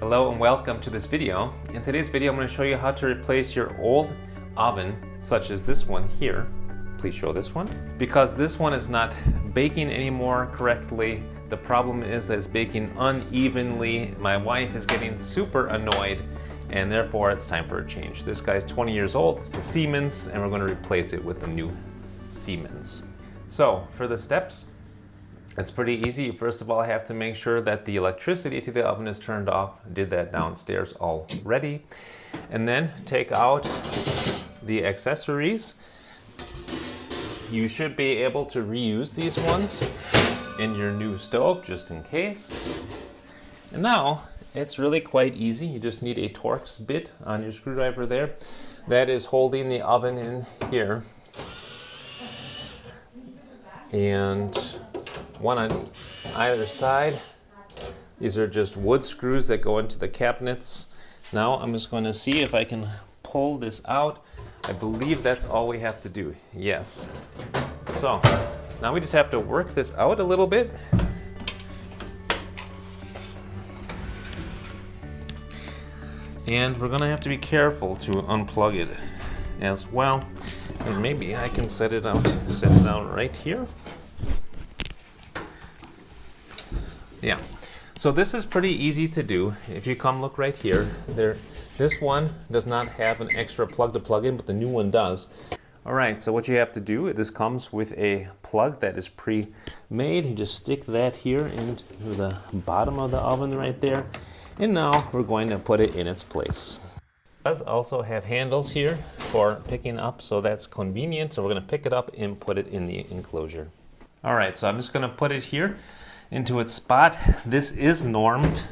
Hello and welcome to this video. In today's video I'm going to show you how to replace your old oven, such as this one here. Please show this one. Because this one is not baking anymore correctly. The problem is that it's baking unevenly. My wife is getting super annoyed and therefore it's time for a change. This guy's 20 years old, it's a Siemens, and we're going to replace it with a new Siemens. So for the steps, it's pretty easy. First of all, I have to make sure that the electricity to the oven is turned off. I did that downstairs already. And then take out the accessories. You should be able to reuse these ones in your new stove just in case. And now it's really quite easy. You just need a Torx bit on your screwdriver there. That is holding the oven in here. And one on either side. These are just wood screws that go into the cabinets. Now I'm just going to see if I can pull this out. I believe that's all we have to do. Yes. So now we just have to work this out a little bit. And we're going to have to be careful to unplug it as well. And maybe I can set it out right here. Yeah, so this is pretty easy to do. If you come look right here, this one does not have an extra plug to plug in, but the new one does. All right, so what you have to do, this comes with a plug that is pre-made. You just stick that here into the bottom of the oven right there. And now we're going to put it in its place. It does also have handles here for picking up, so that's convenient. So we're gonna pick it up and put it in the enclosure. All right, so I'm just gonna put it here into its spot. This is normed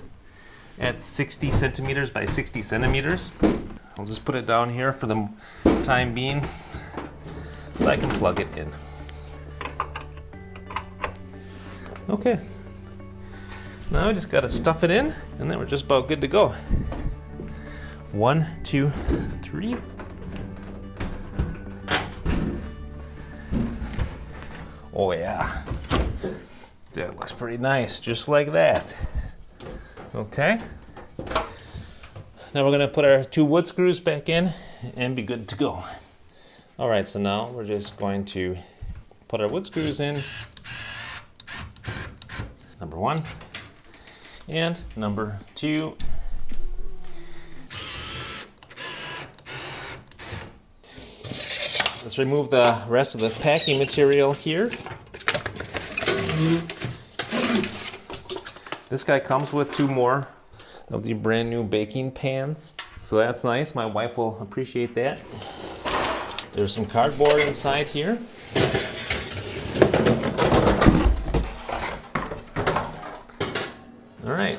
at 60 centimeters by 60 centimeters. I'll just put it down here for the time being so I can plug it in. Okay, now I just gotta stuff it in and then we're just about good to go. 1, 2, 3. Oh yeah. That looks pretty nice, just like that. Okay. Now we're gonna put our 2 wood screws back in and be good to go. All right, so now we're just going to put our wood screws in. Number 1 and number 2. Let's remove the rest of the packing material here. This guy comes with 2 more of the brand new baking pans. So that's nice, my wife will appreciate that. There's some cardboard inside here. All right,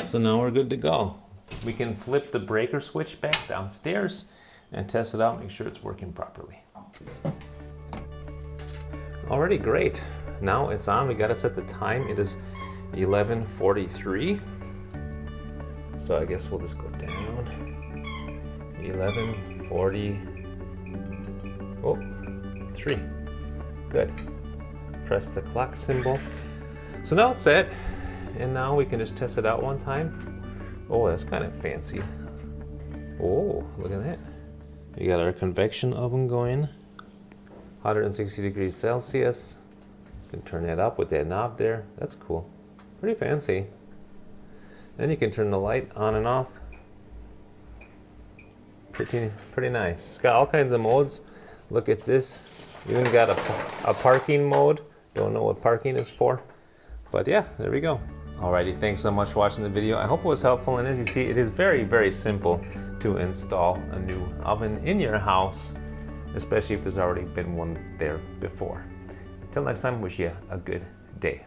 so now we're good to go. We can flip the breaker switch back downstairs and test it out, make sure it's working properly. Alrighty, great. Now it's on. We gotta set the time. It is 11:43. So I guess we'll just go down. 11:43. Good. Press the clock symbol. So now it's set. And now we can just test it out one time. Oh, that's kind of fancy. Oh, look at that. We got our convection oven going. 160 degrees Celsius. You can turn that up with that knob there. That's cool. Pretty fancy. Then you can turn the light on and off. Pretty nice. It's got all kinds of modes. Look at this. Even got a parking mode. Don't know what parking is for. But yeah, there we go. Alrighty, thanks so much for watching the video. I hope it was helpful. And as you see, it is very, very simple to install a new oven in your house, especially if there's already been one there before. Until next time, wish you a good day.